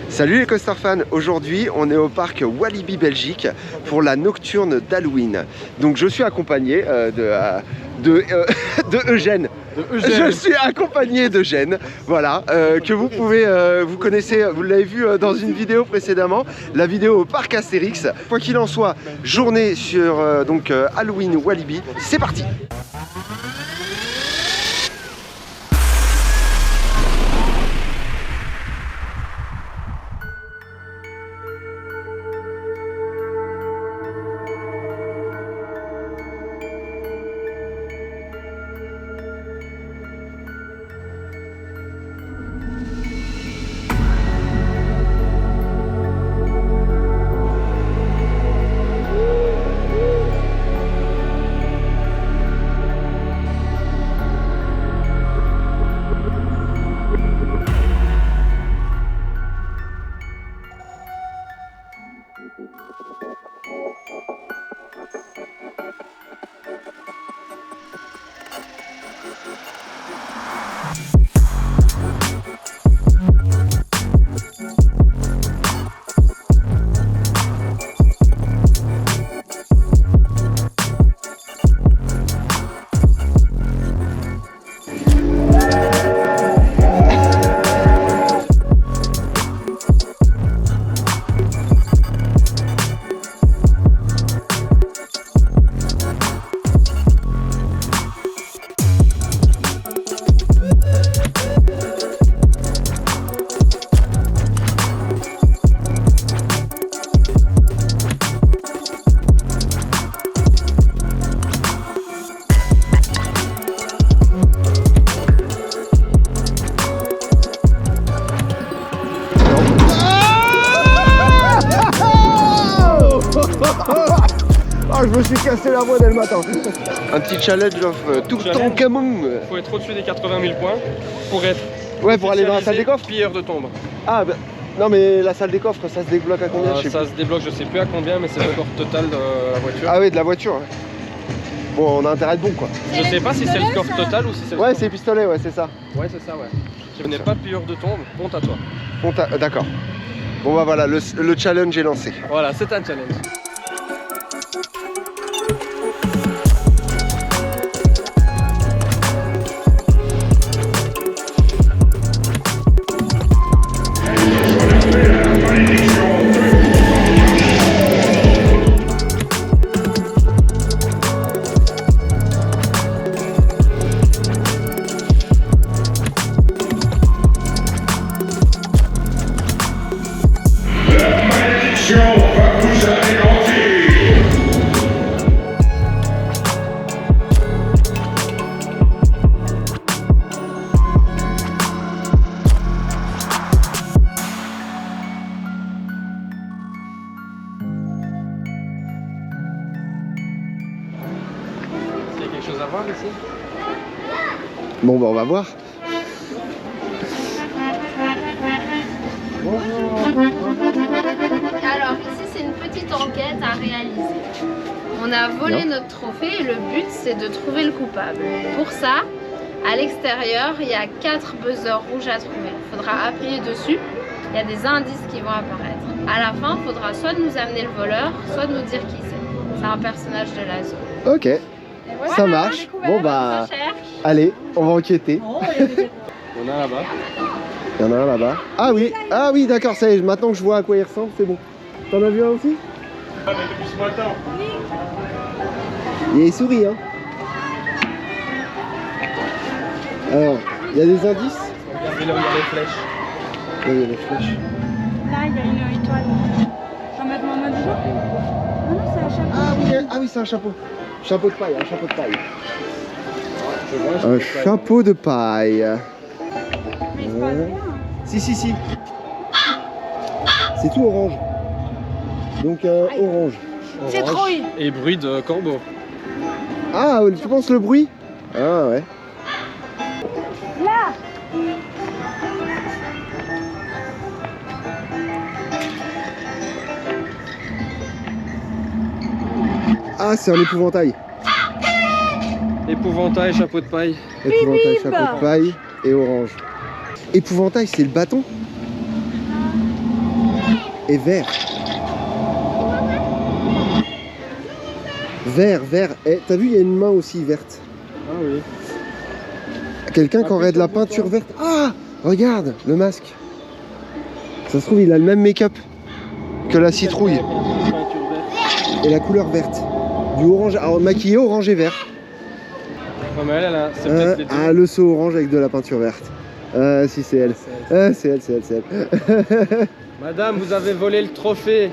Salut les coaster fans, aujourd'hui on est au parc Walibi Belgique pour la nocturne d'Halloween. Donc je suis accompagné de Eugène. Je suis accompagné d'Eugène, voilà, que vous pouvez, vous connaissez, vous l'avez vu dans une vidéo précédemment, la vidéo au parc Astérix. Quoi qu'il en soit, journée sur Halloween Walibi, c'est parti. Oh, je me suis cassé la voix dès le matin. Un petit challenge tout le temps Camon. Faut être au-dessus des 80 000 points pour être. Ouais, pour aller dans la salle des coffres. Pilleur de tombe. Ah, bah, non, mais la salle des coffres, ça se débloque à combien? Ça se débloque, je sais plus à combien, mais c'est le score total de la voiture. Ah, oui, de la voiture. Ouais. Bon, on a intérêt de bon, quoi. Je sais pas si c'est le score total ou si c'est le Ouais, score. c'est pistolet, ouais, c'est ça. Ouais, c'est ça, ouais. Si vous n'êtes pas pilleur de tombe, honte à toi. D'accord. Bon, bah voilà, le challenge est lancé. Voilà, c'est un challenge. Quelque chose à voir ici? Bon, bah on va voir. Alors ici c'est une petite enquête à réaliser. On a volé notre trophée et le but c'est de trouver le coupable. Pour ça, à l'extérieur, il y a 4 buzzers rouges à trouver. Il faudra appuyer dessus, il y a des indices qui vont apparaître. À la fin, il faudra soit nous amener le voleur, soit nous dire qui c'est. C'est un personnage de la zone. Ok, voilà, ça marche. Bon bah, allez, on va enquêter. Il y en a là-bas. Il y en a un là-bas. Ah oui, d'accord, ça y est, maintenant que je vois à quoi il ressemble, c'est bon. T'en as vu un aussi? Ah, mais depuis ce matin. Il sourit, hein. Alors, il y a des indices? Regardez là où il y a les flèches. Oui, il y a des flèches. Là, il y a une étoile. J'en mets mon mode déjà. Ah non, c'est un chapeau. Ah oui, c'est un chapeau. Chapeau de paille, un chapeau de paille. Je vois Un chapeau de paille. Mais il se passe rien. Si. C'est tout orange. Donc orange. C'est trouille. Et bruit de corbeau. Ah, tu penses le bruit? Ah ouais. Là. Ah, c'est un épouvantail. Épouvantail, chapeau de paille. Épouvantail, Bim, bim. chapeau de paille et orange. Épouvantail, c'est le bâton? et vert. Vert, vert. Eh, t'as vu, il y a une main aussi verte. Ah oui. Quelqu'un qui aurait de la peinture verte. Ah, regarde, le masque. Ça se trouve, il a le même make-up que la citrouille. Et la couleur verte. Du orange, alors maquillé orange et vert. Ouais, mais elle, c'est peut-être les deux. Ah, le seau orange avec de la peinture verte. Si, c'est elle. C'est elle, c'est elle, c'est elle. Madame, vous avez volé le trophée.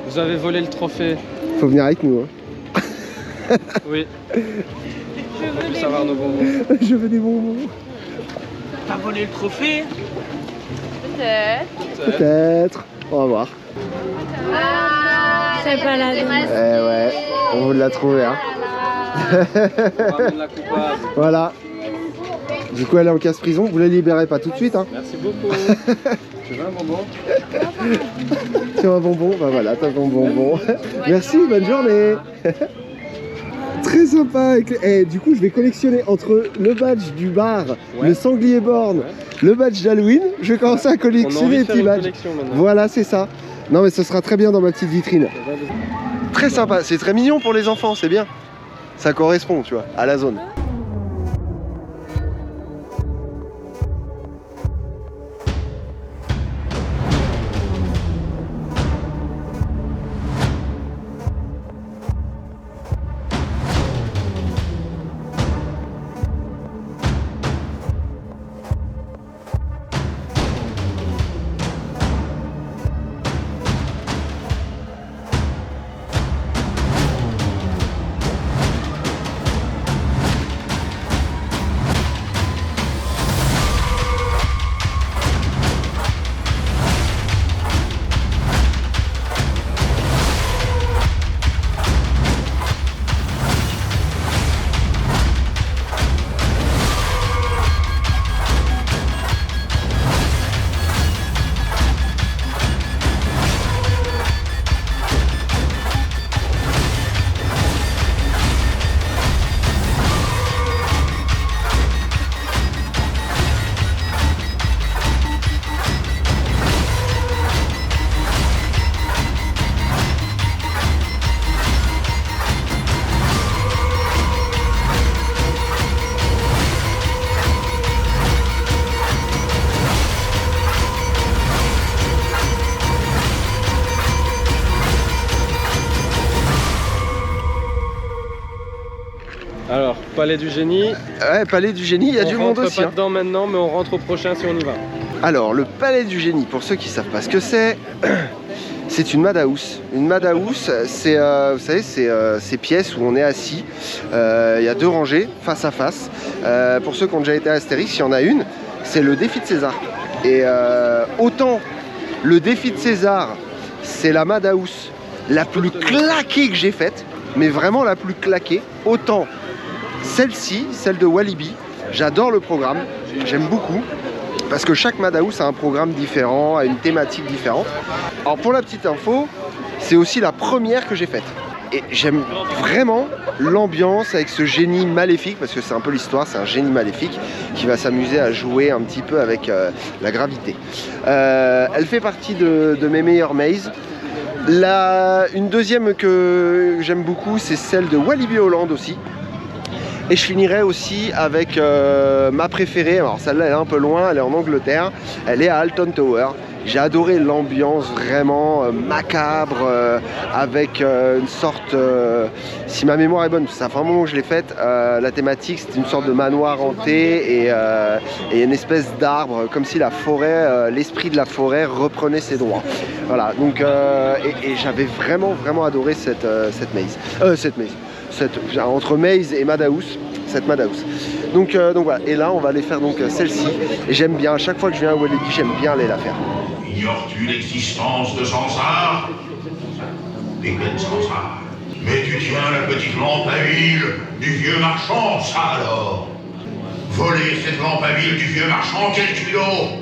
Vous avez volé le trophée. Faut venir avec nous. Hein. Oui. On peut savoir nos bonbons. Je veux des bonbons. T'as volé le trophée? Peut-être. Peut-être. On va voir. C'est pas la Ouais, on vous l'a trouvé. Hein. On ramène la coupable. Voilà. Du coup, elle est en casse-prison. Vous la libérez pas tout de suite. Hein. Merci beaucoup. Tu veux un bonbon? Tu veux un bonbon? Bah voilà, t'as ton bonbon. Merci, bonne journée. Très sympa. Et du coup, je vais collectionner entre le badge du bar, le sanglier borgne, le badge d'Halloween. Je vais commencer à collectionner les petits badges. Voilà, c'est ça. Non, mais ce sera très bien dans ma petite vitrine. Très sympa. C'est très mignon pour les enfants, c'est bien. Ça correspond, tu vois, à la zone. Alors, Palais du Génie. Ouais, Palais du Génie, il y a du monde aussi. On rentre pas dedans maintenant, mais on rentre au prochain si on y va. Alors, le Palais du Génie, pour ceux qui ne savent pas ce que c'est, c'est une madhouse. Une madhouse, c'est, vous savez, c'est ces pièces où on est assis. Il y a deux rangées, face à face. Pour ceux qui ont déjà été à Astérix, il y en a une, c'est le défi de César. Et autant le défi de César, c'est la madhouse la plus claquée que j'ai faite, mais vraiment la plus claquée, autant celle-ci, celle de Walibi, j'adore le programme, j'aime beaucoup, parce que chaque madhouse a un programme différent, a une thématique différente. Alors pour la petite info, c'est aussi la première que j'ai faite. Et j'aime vraiment l'ambiance avec ce génie maléfique, parce que c'est un peu l'histoire, c'est un génie maléfique qui va s'amuser à jouer un petit peu avec la gravité. Elle fait partie de mes meilleures mazes. Une deuxième que j'aime beaucoup, c'est celle de Walibi Holland aussi. Et je finirai aussi avec ma préférée, alors celle-là elle est un peu loin, elle est en Angleterre, elle est à Alton Tower. J'ai adoré l'ambiance vraiment macabre, avec une sorte, si ma mémoire est bonne, ça fait un moment que je l'ai faite, la thématique c'était une sorte de manoir hanté et une espèce d'arbre, comme si la forêt, l'esprit de la forêt reprenait ses droits. Voilà, donc et j'avais vraiment adoré cette maze. Entre maze et madhouse, cette madhouse. Donc voilà, et là on va aller faire donc celle-ci. Et j'aime bien, à chaque fois que je viens à Walibi, j'aime bien aller la faire. Ignores-tu l'existence de Sansar? Déclène Sansar. Mais tu tiens la petite lampe à huile du vieux marchand, ça alors? Voler cette lampe à huile du vieux marchand, quel culot!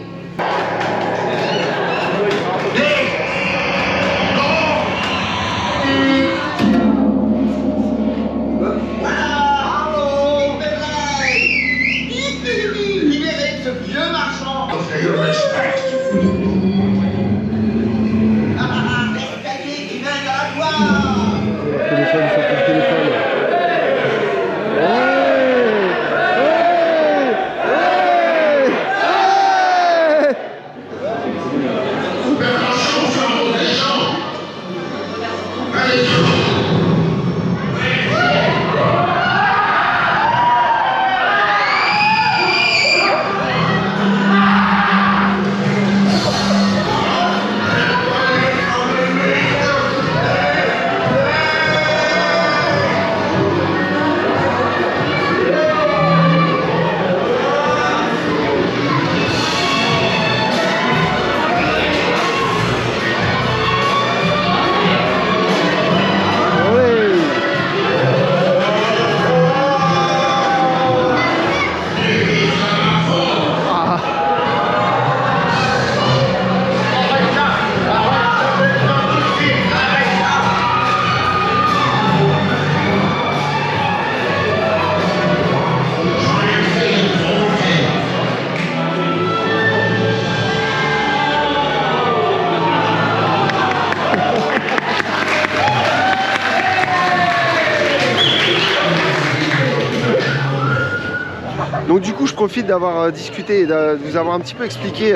Donc du coup je profite d'avoir discuté et de vous avoir un petit peu expliqué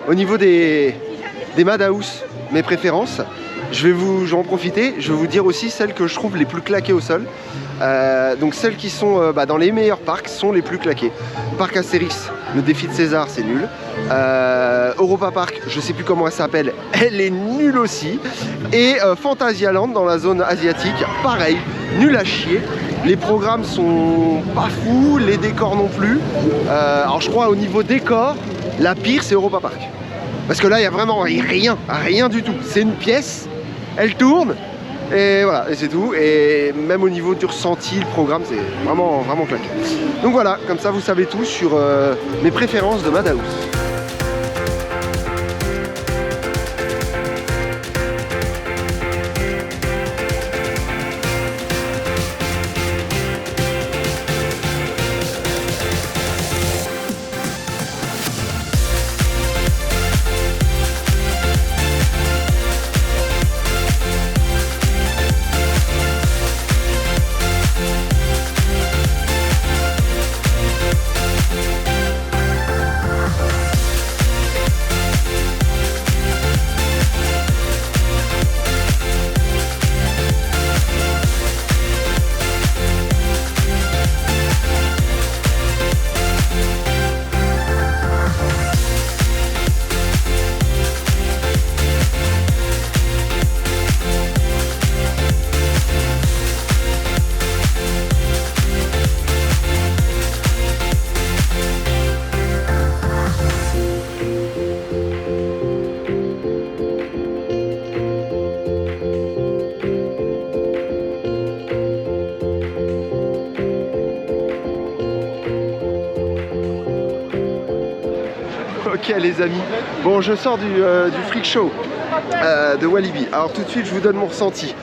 au niveau des Madhouse mes préférences. Je vais en profiter, je vais vous dire aussi celles que je trouve les plus claquées au sol. Donc celles qui sont dans les meilleurs parcs sont les plus claquées. Parc Astérix, le défi de César, c'est nul. Europa Park, je sais plus comment elle s'appelle, elle est nulle aussi. Et Fantasyland dans la zone asiatique, pareil, nul à chier. Les programmes sont pas fous, les décors non plus. Alors je crois au niveau décor, la pire c'est Europa Park. Parce que là il y a vraiment rien du tout. C'est une pièce, elle tourne. Et voilà, et c'est tout. Et même au niveau du ressenti, le programme, c'est vraiment claqué. Donc voilà, comme ça vous savez tout sur mes préférences de Madhouse. Ok les amis, bon je sors du freak show de Walibi. Alors tout de suite je vous donne mon ressenti.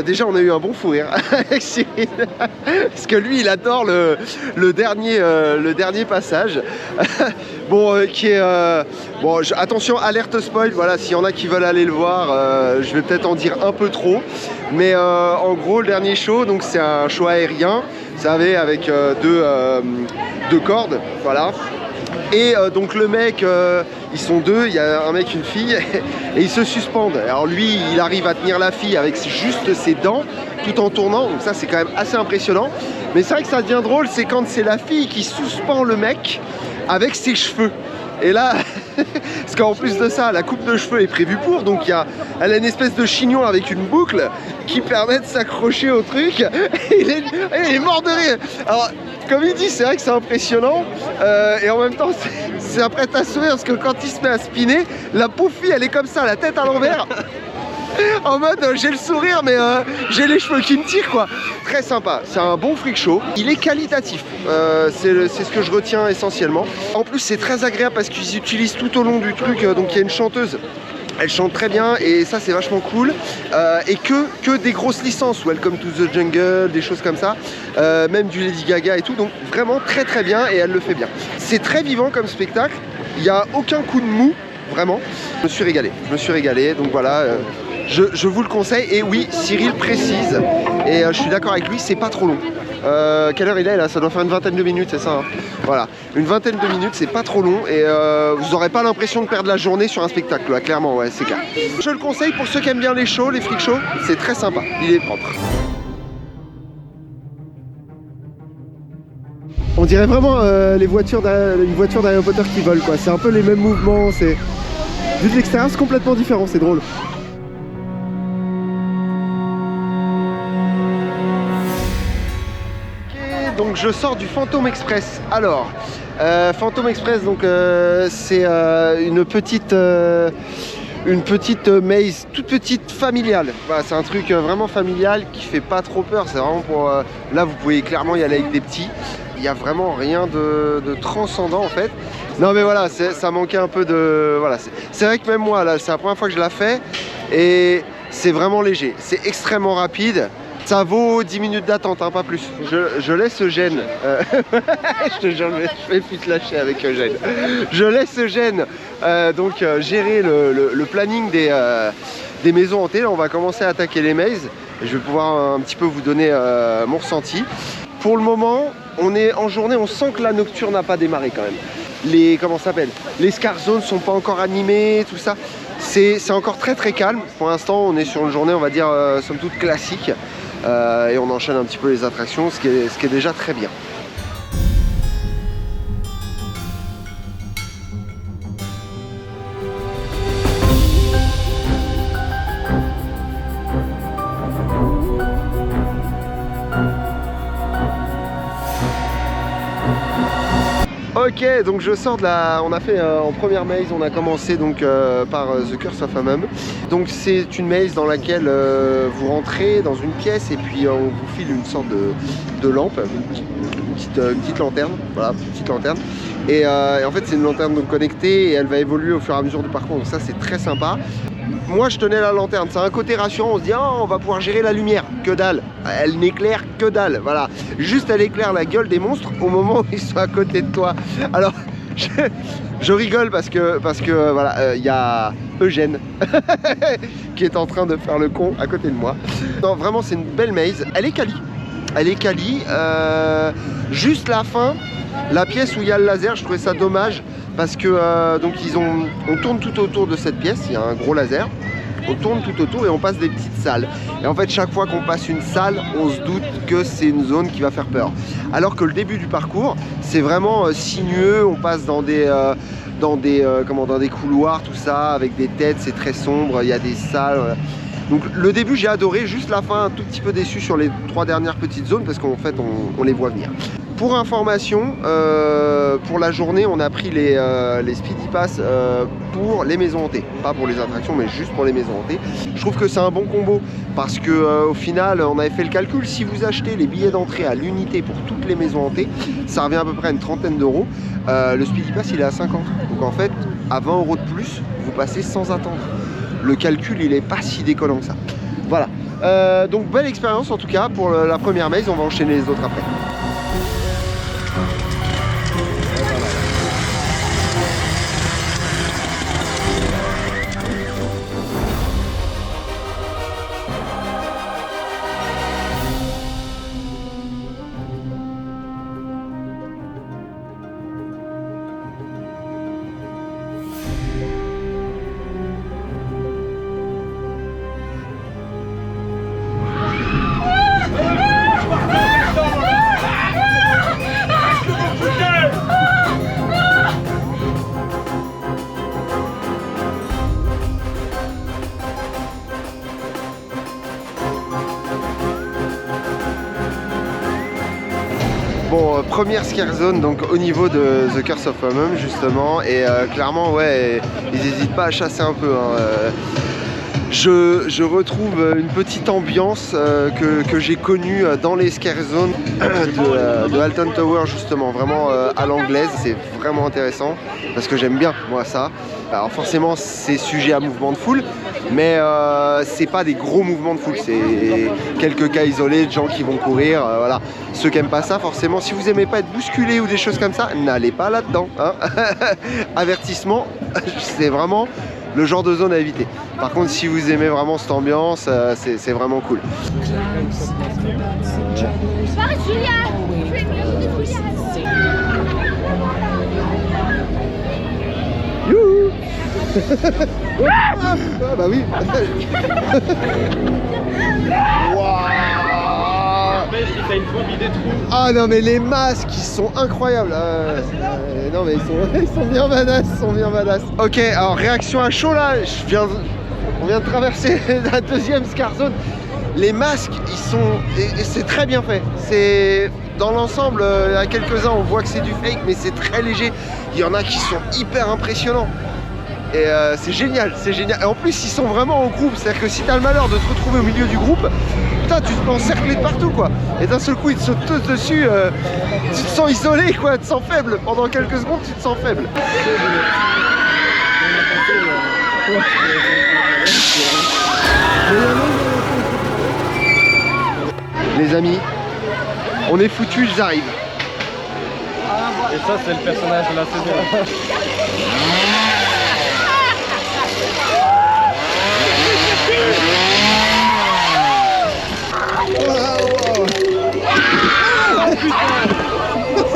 Déjà on a eu un bon fou rire avec Cyril parce que lui il adore le dernier passage. Bon qui est bon attention alerte spoil, voilà s'il y en a qui veulent aller le voir, je vais peut-être en dire un peu trop, mais en gros le dernier show donc c'est un show aérien, vous savez avec deux cordes, voilà. Et donc le mec, ils sont deux, il y a un mec, une fille, et ils se suspendent. Alors lui, il arrive à tenir la fille avec juste ses dents, tout en tournant, donc ça c'est quand même assez impressionnant. Mais c'est vrai que ça devient drôle, c'est quand c'est la fille qui suspend le mec avec ses cheveux. Et là, parce qu'en plus de ça, la coupe de cheveux est prévue pour, donc elle a une espèce de chignon avec une boucle qui permet de s'accrocher au truc. Et il est mort de rire. Alors, comme il dit, c'est vrai que c'est impressionnant, et en même temps, c'est un prêt à sourire, parce que quand il se met à spinner, la pauvre fille, elle est comme ça, la tête à l'envers. En mode j'ai le sourire mais j'ai les cheveux qui me tirent quoi. Très sympa, c'est un bon freak show. Il est qualitatif, c'est ce que je retiens essentiellement. En plus c'est très agréable parce qu'ils utilisent tout au long du truc, donc il y a une chanteuse. Elle chante très bien et ça c'est vachement cool, et que des grosses licences, Welcome to the Jungle, des choses comme ça, même du Lady Gaga et tout, donc vraiment très bien et elle le fait bien. C'est très vivant comme spectacle, il n'y a aucun coup de mou, vraiment. Je me suis régalé, donc voilà, je vous le conseille. Et oui, Cyril précise, et je suis d'accord avec lui, c'est pas trop long. Quelle heure il est là? Ça doit faire une vingtaine de minutes, c'est ça hein. Voilà, une vingtaine de minutes, c'est pas trop long et vous n'aurez pas l'impression de perdre la journée sur un spectacle là, clairement, ouais, c'est clair. Je le conseille pour ceux qui aiment bien les shows, les freak shows, c'est très sympa, il est propre. On dirait vraiment les voitures d'Harry Potter qui volent quoi, c'est un peu les mêmes mouvements, c'est... Vu de l'extérieur c'est complètement différent, c'est drôle. Donc je sors du Phantom Express. Alors, Phantom Express, donc c'est une petite maze, toute petite familiale. Voilà, c'est un truc vraiment familial qui fait pas trop peur. C'est vraiment pour... là, vous pouvez clairement y aller avec des petits. Il n'y a vraiment rien de transcendant en fait. Non mais voilà, ça manquait un peu de... Voilà, c'est vrai que même moi, là, c'est la première fois que je la fais. Et c'est vraiment léger. C'est extrêmement rapide. Ça vaut 10 minutes d'attente, hein, pas plus. Je laisse Eugène. Je te jure, je vais plus te lâcher avec Eugène. Je laisse Eugène donc gérer le planning des maisons hantées. Là, on va commencer à attaquer les mazes. Et je vais pouvoir un petit peu vous donner mon ressenti. Pour le moment, on est en journée, on sent que la nocturne n'a pas démarré quand même. Les, comment ça s'appelle, les Scar Zones sont pas encore animés, tout ça. C'est encore très très calme. Pour l'instant, on est sur une journée, on va dire, somme toute classique. Et on enchaîne un petit peu les attractions, ce qui est déjà très bien. Ok, donc je sors de la... On a fait en première maze, on a commencé donc par The Curse of Amum. Donc c'est une maze dans laquelle vous rentrez dans une pièce et puis on vous file une sorte de lampe, une petite lanterne, voilà, une petite lanterne. Et en fait c'est une lanterne donc connectée et elle va évoluer au fur et à mesure du parcours, donc ça c'est très sympa. Moi je tenais la lanterne, c'est un côté rassurant, on se dit oh, on va pouvoir gérer la lumière, que dalle, elle n'éclaire que dalle, voilà, juste elle éclaire la gueule des monstres au moment où ils sont à côté de toi. Alors je rigole parce que voilà, y a Eugène qui est en train de faire le con à côté de moi. Non vraiment c'est une belle maze, elle est quali, juste la fin, la pièce où il y a le laser, je trouvais ça dommage. Parce que donc on tourne tout autour de cette pièce, il y a un gros laser, on tourne tout autour et on passe des petites salles. Et en fait chaque fois qu'on passe une salle, on se doute que c'est une zone qui va faire peur. Alors que le début du parcours, c'est vraiment sinueux, on passe dans des couloirs, tout ça, avec des têtes, c'est très sombre, il y a des salles. Donc le début j'ai adoré, juste la fin un tout petit peu déçu sur les 3 dernières petites zones parce qu'en fait on les voit venir. Pour information, pour la journée on a pris les Speedy Pass pour les maisons hantées. Pas pour les attractions mais juste pour les maisons hantées. Je trouve que c'est un bon combo parce que au final on avait fait le calcul, si vous achetez les billets d'entrée à l'unité pour toutes les maisons hantées, ça revient à peu près à une trentaine d'euros. Le Speedy Pass il est à 50. Donc en fait à 20 € de plus, vous passez sans attendre. Le calcul il est pas si décollant que ça. Voilà, donc belle expérience en tout cas pour la première maze, on va enchaîner les autres après. Bon, première scare zone donc au niveau de The Curse of Amum justement, et clairement ouais, ils n'hésitent pas à chasser un peu, hein. Je retrouve une petite ambiance que j'ai connue dans les scare zones de Alton Tower justement, vraiment à l'anglaise, c'est vraiment intéressant parce que j'aime bien moi ça. Alors forcément c'est sujet à mouvement de foule, mais c'est pas des gros mouvements de foule, c'est quelques cas isolés de gens qui vont courir, voilà. Ceux qui aiment pas ça, forcément, si vous aimez pas être bousculé ou des choses comme ça, n'allez pas là-dedans, hein. Avertissement, c'est vraiment le genre de zone à éviter. Par contre, si vous aimez vraiment cette ambiance, c'est vraiment cool. Youhou. Ah bah oui. Waouh. Ah non mais les masques ils sont incroyables. Non mais ils sont bien badass, Ok, alors réaction à chaud là, on vient de traverser la deuxième Scar Zone. Les masques ils sont, et c'est très bien fait. C'est dans l'ensemble, à quelques-uns on voit que c'est du fake mais c'est très léger. Il y en a qui sont hyper impressionnants. Et c'est génial, c'est génial. Et en plus ils sont vraiment en groupe, c'est-à-dire que si t'as le malheur de te retrouver au milieu du groupe, putain tu te peux encercler de partout quoi. Et d'un seul coup ils te sautent tous dessus, tu te sens isolé quoi, tu te sens faible. Pendant quelques secondes tu te sens faible. Les amis, on est foutus, ils arrivent. Et ça c'est le personnage de la saison.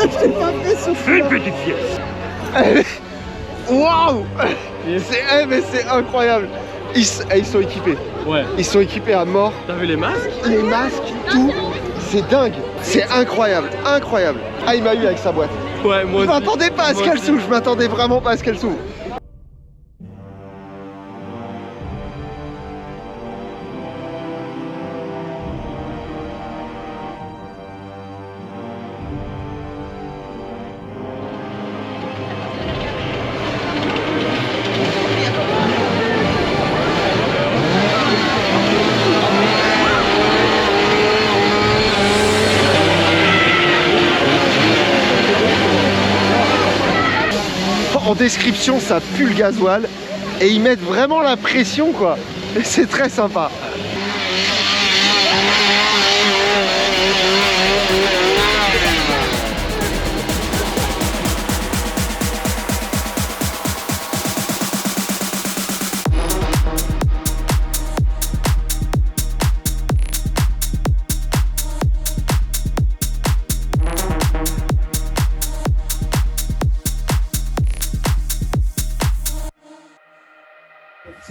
Je t'ai pas fait souffler. Une petite pièce. Waouh. Mais c'est incroyable. Ils sont équipés. Ouais. Ils sont équipés à mort. T'as vu les masques? Les masques, tout. C'est dingue. C'est incroyable. Incroyable. Ah, il m'a eu avec sa boîte. Ouais, moi Je aussi. m'attendais pas à ce Moi qu'elle aussi. s'ouvre. Je m'attendais vraiment pas à ce qu'elle s'ouvre. En description, ça pue le gasoil et ils mettent vraiment la pression quoi. Et c'est très sympa.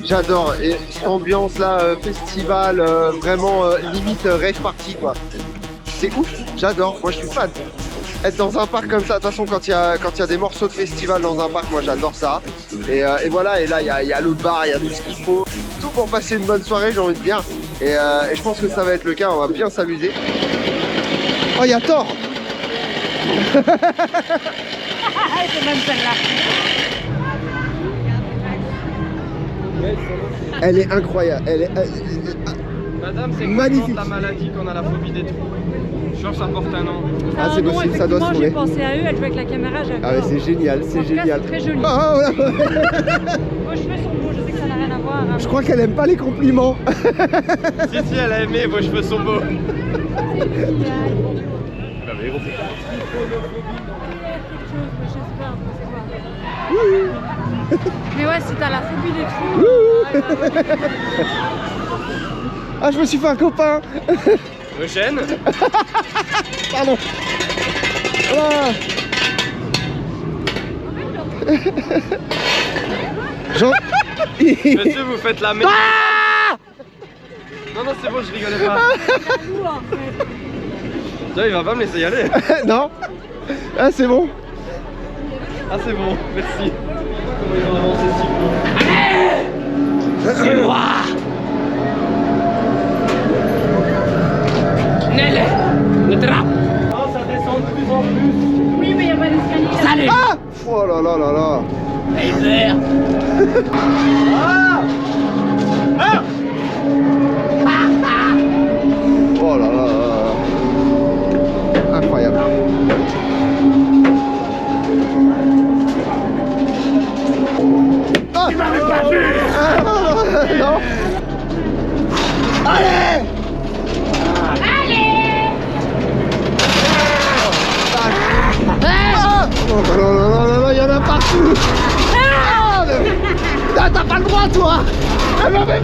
J'adore, et cette ambiance là, festival, vraiment limite rave party quoi. C'est ouf, j'adore, moi je suis fan. Être dans un parc comme ça, de toute façon quand il y a des morceaux de festival dans un parc, moi j'adore ça. Et voilà, et là il y a le bar, il y a tout ce qu'il faut. Tout pour passer une bonne soirée, j'ai envie de dire. Et je pense que ça va être le cas, on va bien s'amuser. Oh, il y a Thor. C'est même celle-là. Elle est incroyable, elle est Madame, c'est magnifique. la maladie qu'on a la phobie des trous. Je pense que ça porte un nom. Ah, c'est non, possible, ça doit se effectivement, trouver. j'ai pensé à eux, elle joue avec la caméra, j'adore. Ah ouais, c'est génial, c'est En tout cas, génial. c'est très joli. Ah, ouais. Vos cheveux sont beaux, je sais que ça n'a rien à voir. Hein. Je crois qu'elle aime pas les compliments. Si, elle a aimé, vos cheveux sont beaux. Mais ouais, si t'as la phobie des trous. Ah, je me suis fait un copain. Eugène. Pardon. Voilà. Jean. Monsieur, vous faites la merde. Non, non, c'est bon, je rigolais pas. Tiens, il va pas me laisser y aller. Non. Ah, c'est bon. Ah, c'est bon, merci. Comment ils vont avancer si C'est moi. Nelle, le drap. Non, ça descend de plus en plus. Oui, mais il n'y a pas d'escalier. Salut. Ah. Oh là là là là. Et vert. Oh là là là là. Incroyable. Ah. Tu m'avais pas vu. Ah, non. Allez. Ah. Oh là là là là là, il y en a partout. Ah, t'as pas le droit toi. Ah, non, mais...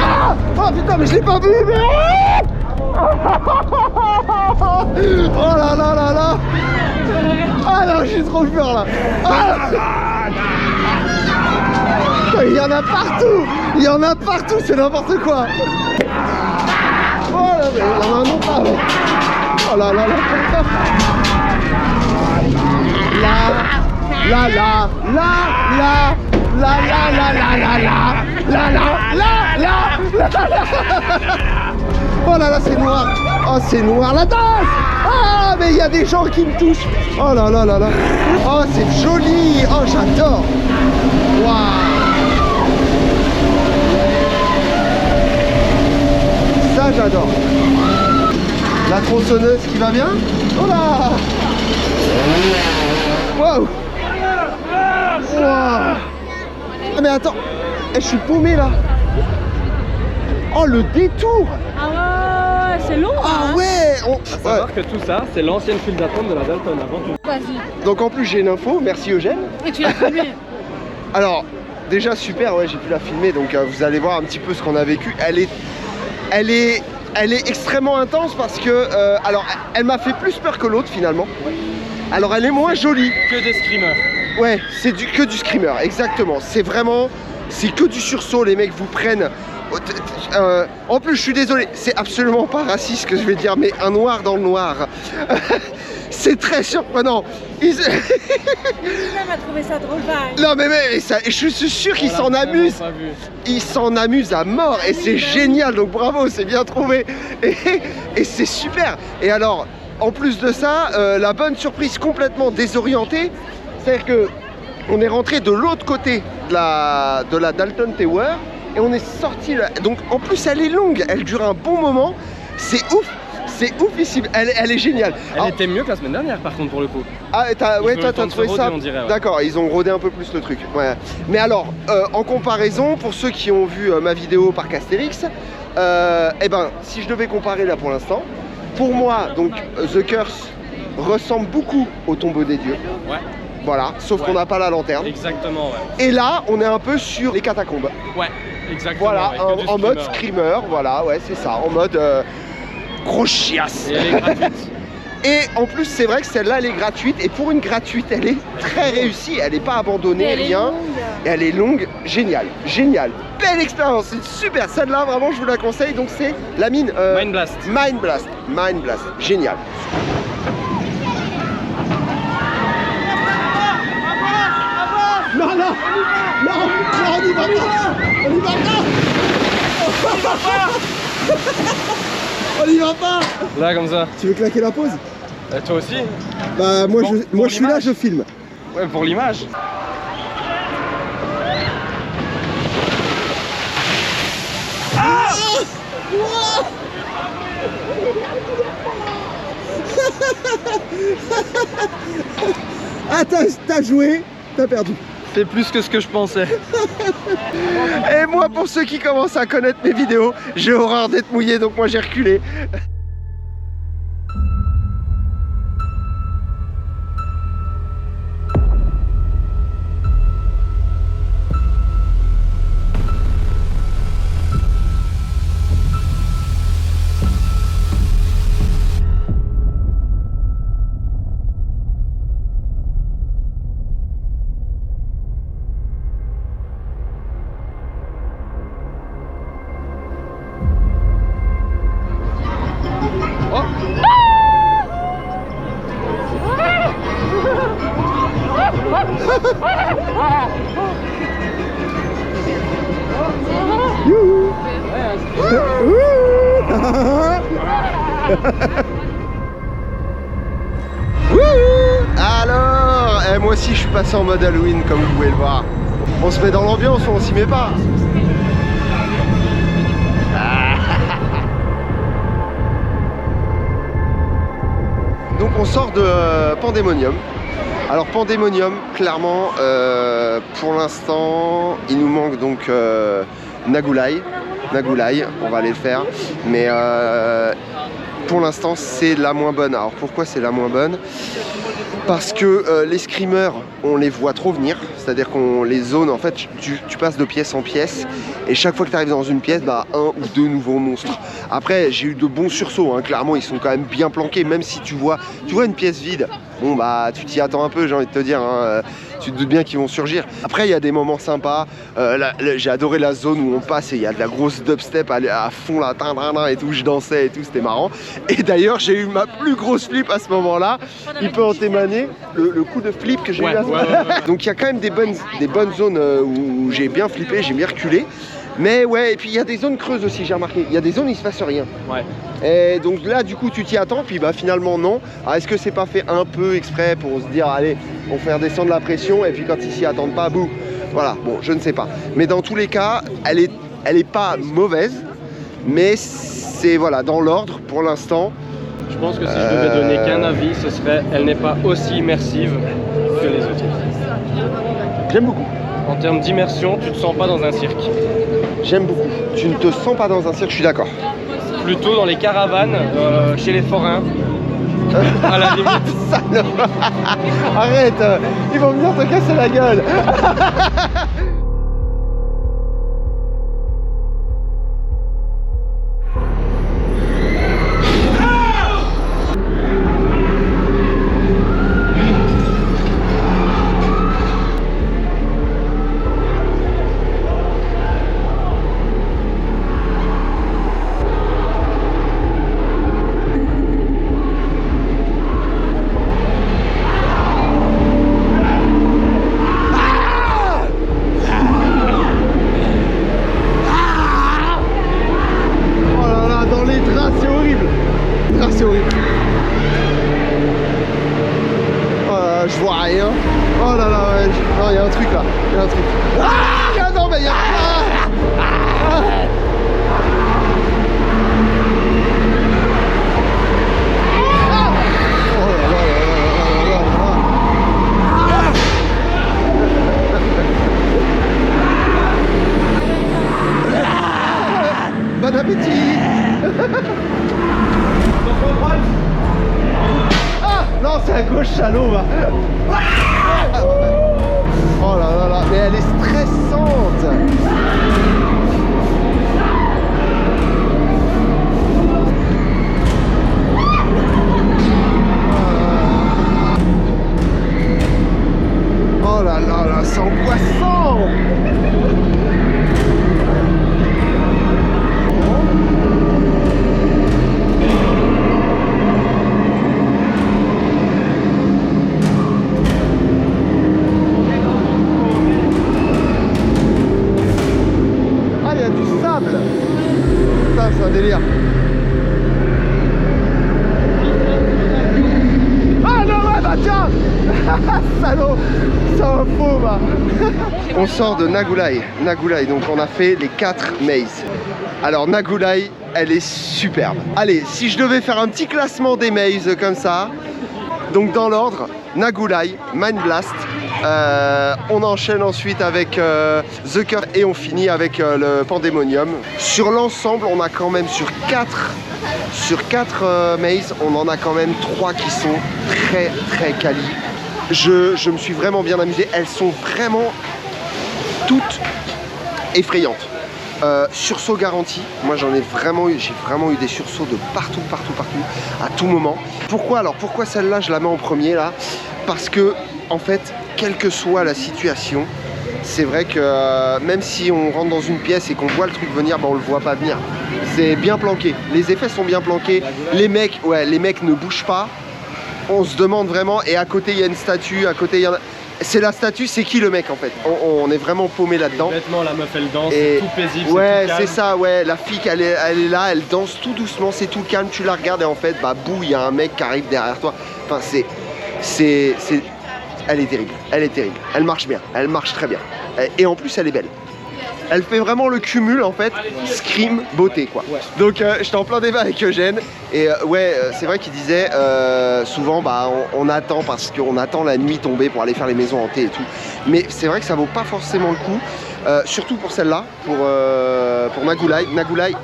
Ah. Oh putain, mais je l'ai pas vu. Mais... Oh là là là là. Ah non, j'ai trop peur là. Ah. Il y en a partout. Il y en a partout, c'est n'importe quoi. Oh là, mais il y en a un autre là. Oh là là là. La la la la la la la la la la la la la la. Oh là là, c'est noir. Oh, c'est noir la danse. Ah, mais il y a des gens qui me touchent. Oh là là là là. Oh, c'est joli. Oh, j'adore. Waouh. Ça, j'adore. La tronçonneuse qui va bien. Oh là. Waouh. Waouh. Ah, mais attends. Je suis paumé là. Oh, le détour. Ah ouais, c'est long. Ah hein. ouais. À savoir que tout ça, c'est l'ancienne file d'attente de la Dalton avant tout. Vas-y. Donc en plus j'ai une info, merci Eugène. Et tu l'as filmé. Alors déjà super, ouais, j'ai pu la filmer, donc vous allez voir un petit peu ce qu'on a vécu. Elle est elle est extrêmement intense parce que, alors, elle m'a fait plus peur que l'autre finalement. Alors, elle est moins jolie. Que des screamers. Ouais, c'est que du screamer, exactement. C'est vraiment, c'est que du sursaut, les mecs vous prennent. En plus, je suis désolé, c'est absolument pas raciste ce que je vais dire, mais un noir dans le noir. C'est très surprenant. Lui-même a trouvé ça drôle. Non mais ça, je suis sûr qu'ils s'en amusent. Ils s'en amusent à mort et c'est génial, donc bravo, c'est bien trouvé. Et c'est super. Et alors, en plus de ça, la bonne surprise complètement désorientée, c'est-à-dire que on est rentré de l'autre côté de la Dalton Tower et on est sorti là. Donc en plus elle est longue, elle dure un bon moment. C'est ouf. C'est oufissime, elle est géniale. Elle était mieux que la semaine dernière par contre pour le coup. Ah ouais, toi t'as trouvé ça ouais. D'accord, ils ont rodé un peu plus le truc. Ouais. Mais alors, en comparaison, pour ceux qui ont vu ma vidéo Parc Astérix, eh ben, si je devais comparer là pour l'instant, pour moi, donc The Curse ressemble beaucoup au Tombeau des Dieux. Ouais. Voilà, sauf qu'on n'a pas la lanterne. Exactement, ouais. Et là, on est un peu sur les catacombes. Ouais, exactement. Voilà, ouais, en mode screamer, voilà, ouais, c'est ça, en mode gros chiasse. Et elle est gratuite. Et en plus, c'est vrai que celle-là, elle est gratuite. Et pour une gratuite, elle est très réussie. Elle n'est pas abandonnée, rien. Et elle est longue, génial, génial. Belle expérience, c'est super. Celle-là, vraiment, je vous la conseille. Donc, c'est la mine. Mind Blast. Mind Blast. Mind Blast. Génial. Non, non, non, on n'y va pas. On n'y va pas. On n'y va pas. Là, comme ça. Tu veux claquer la pause? Et toi aussi? Bah moi, pour je suis là, je filme. Ouais, pour l'image. Ah ah t'as joué, t'as perdu. C'est plus que ce que je pensais. Et moi, pour ceux qui commencent à connaître mes vidéos, j'ai horreur d'être mouillé, donc moi j'ai reculé. Alors, moi aussi je suis passé en mode Halloween comme vous pouvez le voir. On se met dans l'ambiance ou on s'y met pas? Donc on sort de Pandemonium. Alors Pandemonium, clairement, pour l'instant, il nous manque donc Nagulai, on va aller le faire. Mais pour l'instant, c'est la moins bonne. Alors pourquoi c'est la moins bonne? Parce que les screamers, on les voit trop venir. C'est-à-dire qu'on les zones, en fait, tu passes de pièce en pièce. Et chaque fois que tu arrives dans une pièce, bah, un ou deux nouveaux monstres. Après, j'ai eu de bons sursauts, hein. Clairement, ils sont quand même bien planqués. Même si tu vois une pièce vide, bon bah tu t'y attends un peu, j'ai envie de te dire, hein. Tu te doutes bien qu'ils vont surgir. Après, il y a des moments sympas. J'ai adoré la zone où on passe et il y a de la grosse dubstep à fond là, et tout. Je dansais et tout, c'était marrant. Et d'ailleurs, j'ai eu ma plus grosse flip à ce moment-là. Il peut en témoigner, le coup de flip que j'ai eu à ce moment-là. Donc il y a quand même des bonnes zones où j'ai bien flippé, j'ai bien reculé. Mais ouais, et puis il y a des zones creuses aussi, j'ai remarqué. Il y a des zones où il se passe rien. Ouais. Et donc là, du coup, tu t'y attends, puis bah finalement non. Alors est-ce que c'est pas fait un peu exprès pour se dire, allez, on fait redescendre la pression, et puis quand ils s'y attendent pas, bouh. Voilà, bon, je ne sais pas. Mais dans tous les cas, elle est pas mauvaise, mais c'est voilà, dans l'ordre pour l'instant. Je pense que si je devais donner qu'un avis, ce serait elle n'est pas aussi immersive que les autres. J'aime beaucoup. En termes d'immersion, tu te sens pas dans un cirque. J'aime beaucoup. Tu ne te sens pas dans un cirque, je suis d'accord. Plutôt dans les caravanes, chez les forains. À la limite. Arrête, ils vont venir te casser la gueule. rien. Oh là là, ouais. Non, il y a un truc là. Il y a un truc. Ah non, mais il y a... Bon appétit. Ah non, c'est à gauche, salaud va. Oh là là là, mais elle est stressante. Oh là là là, c'est angoissant. C'est un délire. Ah non, ouais, bah tiens. Salaud, c'est un faux, bah. On sort de Nagulai. Nagulai, donc on a fait les 4 mazes. Alors Nagulai, elle est superbe. Allez, si je devais faire un petit classement des mazes comme ça, donc dans l'ordre, Nagulai, Mind Blast, on enchaîne ensuite avec The Curse et on finit avec le Pandemonium. Sur l'ensemble, on a quand même sur 4 mazes, on en a quand même 3 qui sont très très quali. Je me suis vraiment bien amusé. Elles sont vraiment toutes effrayantes. Sursaut garanti, moi j'ai vraiment eu des sursauts de partout, à tout moment. Pourquoi celle-là je la mets en premier là? Parce que en fait, quelle que soit la situation, c'est vrai que même si on rentre dans une pièce et qu'on voit le truc venir, bah on le voit pas venir. C'est bien planqué, les effets sont bien planqués, les mecs ne bougent pas. On se demande vraiment, et à côté il y a une statue, à côté il y a... C'est la statue, c'est qui le mec en fait? On est vraiment paumé là-dedans. Bêtement, la meuf elle danse, c'est tout paisible. Ouais, c'est ça, ouais. La fille, elle est là, elle danse tout doucement, c'est tout calme. Tu la regardes et en fait, bah bouh, il y a un mec qui arrive derrière toi. Enfin, elle est terrible, elle est terrible. Elle marche bien, elle marche très bien. Et en plus, elle est belle. Elle fait vraiment le cumul en fait, scream, beauté quoi. Ouais. Donc j'étais en plein débat avec Eugène et c'est vrai qu'il disait souvent bah on attend parce qu'on attend la nuit tombée pour aller faire les maisons hantées et tout. Mais c'est vrai que ça vaut pas forcément le coup, surtout pour celle-là, pour Nagulai. Nagulai,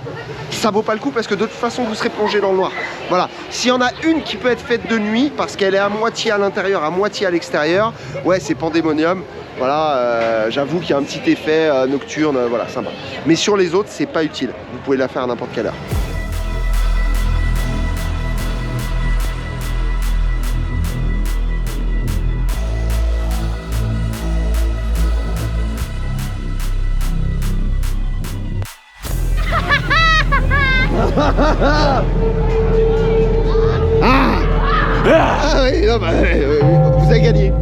ça vaut pas le coup parce que de toute façon vous serez plongé dans le noir. Voilà, s'il y en a une qui peut être faite de nuit parce qu'elle est à moitié à l'intérieur, à moitié à l'extérieur, ouais c'est Pandemonium. Voilà, j'avoue qu'il y a un petit effet nocturne, voilà, sympa. Mais sur les autres, c'est pas utile. Vous pouvez la faire à n'importe quelle heure. Ah oui, non, bah, vous avez gagné.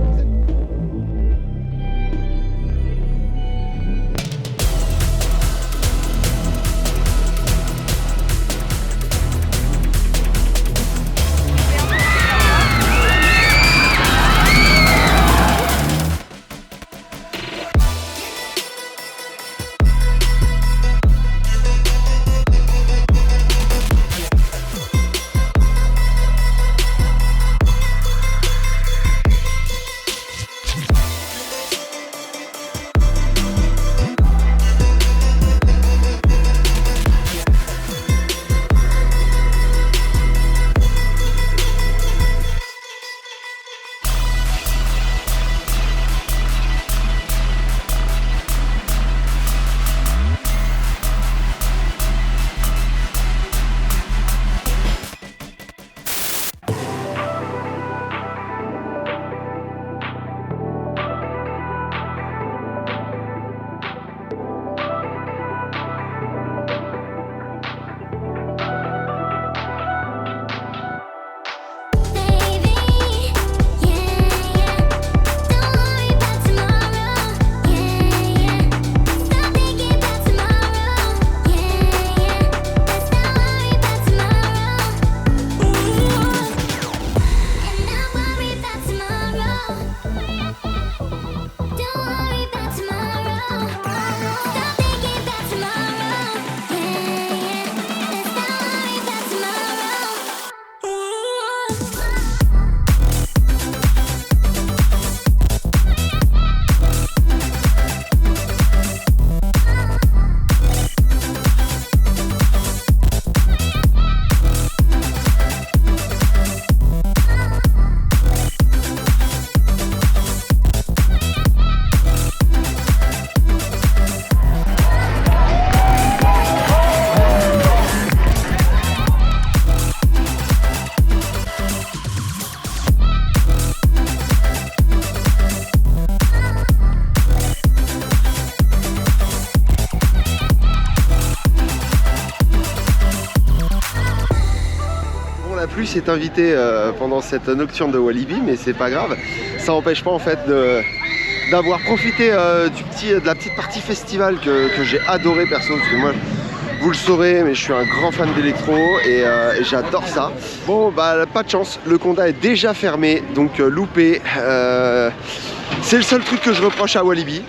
puisse être invité pendant cette nocturne de Walibi, mais c'est pas grave. Ça n'empêche pas en fait d'avoir profité de la petite partie festival que j'ai adoré perso, parce que moi, vous le saurez, mais je suis un grand fan d'électro et j'adore ça. Bon, bah pas de chance, le Conda est déjà fermé, donc loupé. C'est le seul truc que je reproche à Walibi.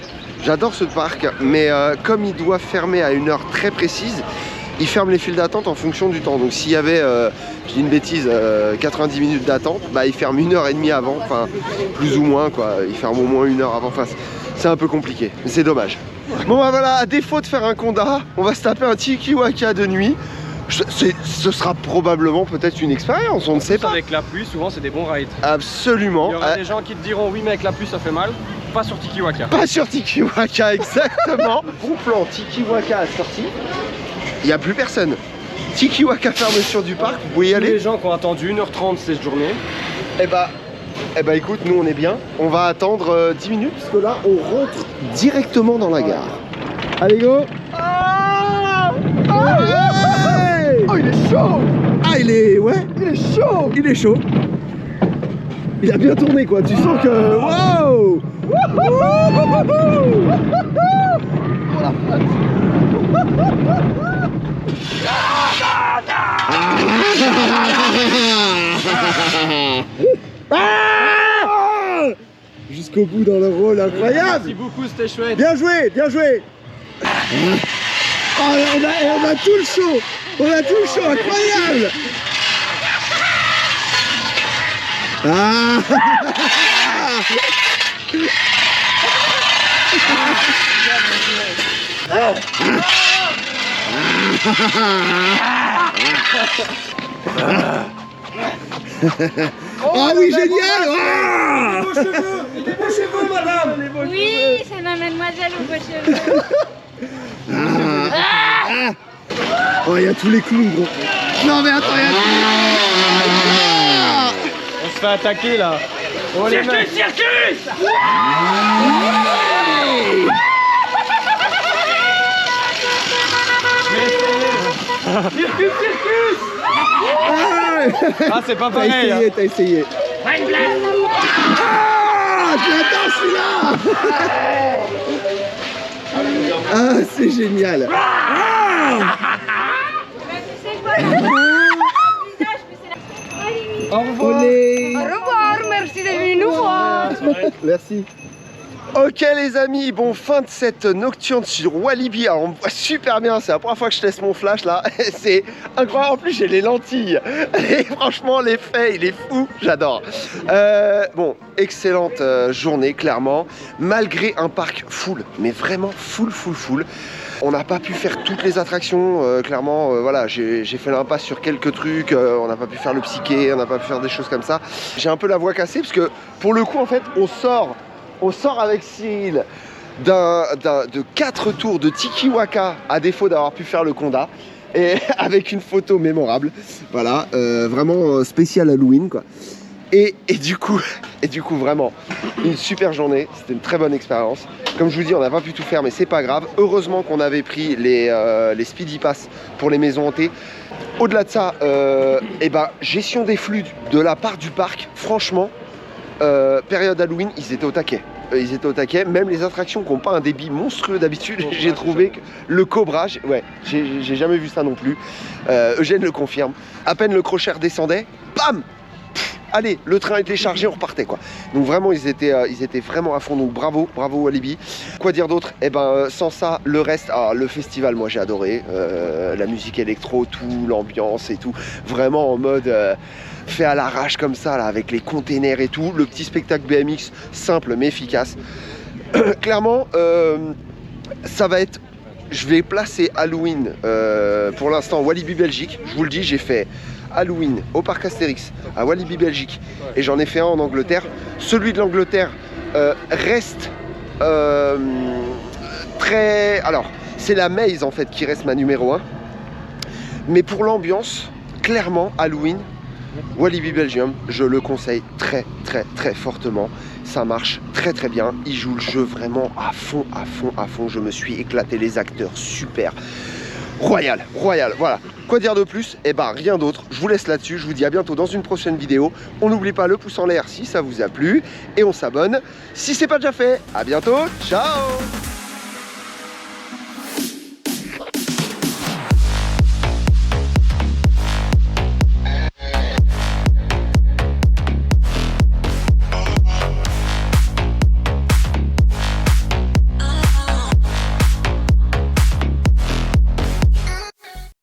J'adore ce parc, mais comme il doit fermer à une heure très précise, il ferme les files d'attente en fonction du temps. Donc s'il y avait, je dis une bêtise, 90 minutes d'attente, bah il ferme 1h30 avant, enfin plus ou moins quoi, il ferme au moins 1 heure avant. Enfin, c'est un peu compliqué, mais c'est dommage. Bon bah voilà, à défaut de faire un Conda, on va se taper un Tiki Waka de nuit. Ce sera probablement peut-être une expérience, on ne sait pas. Avec la pluie, souvent c'est des bons rides. Absolument. Il y aura des gens qui te diront oui mais avec la pluie ça fait mal. Pas sur Tiki Waka. Pas sur Tiki Waka, exactement. Bon plan, Tiki Waka a sorti. Il n'y a plus personne. Tiki Waka fermeture du parc, vous pouvez y aller. Les gens qui ont attendu 1h30 cette journée. Eh bah écoute, nous on est bien. On va attendre 10 minutes parce que là on rentre directement dans la gare. Allez go. Oh il est chaud. Ah il est... ouais, il est chaud. Il est chaud. Il a bien tourné quoi, tu sens que... Wow. Oh la flotte. Jusqu'au bout dans le rôle, incroyable. Merci beaucoup, c'était chouette. Bien joué, bien joué. Oh, on a tout le show. On a tout le show, incroyable. Oh oui, génial. Des beaux cheveux, madame. Oui, c'est ma mademoiselle aux beaux cheveux. Oh, il y a tous les clowns, gros. Non, mais attends, il y a... On se fait attaquer là. Oh, les mecs. Circus. Circus. Ah c'est pas pareil. T'as essayé. Pas une blague. Ah, je l'attends celui-là. Ah, c'est génial. Au revoir. Olé. Au revoir, merci d'être venu nous voir. Merci. Ok les amis, bon fin de cette nocturne sur Walibi. Alors on me voit super bien, c'est la première fois que je teste mon flash là. C'est incroyable, en plus j'ai les lentilles. Et franchement l'effet il est fou, j'adore. Bon, excellente journée clairement. Malgré un parc full, mais vraiment full. On n'a pas pu faire toutes les attractions, clairement, voilà, j'ai fait l'impasse sur quelques trucs, on n'a pas pu faire le psyché, on n'a pas pu faire des choses comme ça. J'ai un peu la voix cassée parce que pour le coup en fait on sort avec Cyril de 4 tours de Tiki Waka à défaut d'avoir pu faire le Conda et avec une photo mémorable, voilà, vraiment spécial Halloween quoi. Et du coup vraiment une super journée, c'était une très bonne expérience. Comme je vous dis, on n'a pas pu tout faire mais c'est pas grave. Heureusement qu'on avait pris les Speedy Pass pour les maisons hantées. Au-delà de ça, gestion des flux de la part du parc, franchement, période Halloween, ils étaient au taquet. Même les attractions qui n'ont pas un débit monstrueux d'habitude, j'ai trouvé que le Cobra, j'ai jamais vu ça non plus. Eugène le confirme. À peine le crochère descendait, bam! Allez, le train était chargé, on repartait quoi. Donc vraiment ils étaient vraiment à fond, donc bravo Walibi. Quoi dire d'autre? Sans ça, le reste, le festival moi j'ai adoré, la musique électro, tout, l'ambiance et tout, vraiment en mode fait à l'arrache comme ça là, avec les containers et tout, le petit spectacle BMX simple mais efficace. Clairement, ça va être, je vais placer Halloween pour l'instant Walibi Belgique, je vous le dis, j'ai fait Halloween au parc Astérix à Walibi Belgique et j'en ai fait un en Angleterre. Celui de l'Angleterre reste très... Alors, c'est la Maze en fait qui reste ma numéro 1. Mais pour l'ambiance, clairement, Halloween, Walibi Belgium, je le conseille très fortement. Ça marche très bien. Il joue le jeu vraiment à fond. Je me suis éclaté, les acteurs super. royal, royal, voilà. Quoi dire de plus? Eh ben rien d'autre, je vous laisse là-dessus, je vous dis à bientôt dans une prochaine vidéo. On n'oublie pas le pouce en l'air si ça vous a plu et on s'abonne si c'est pas déjà fait. À bientôt, ciao.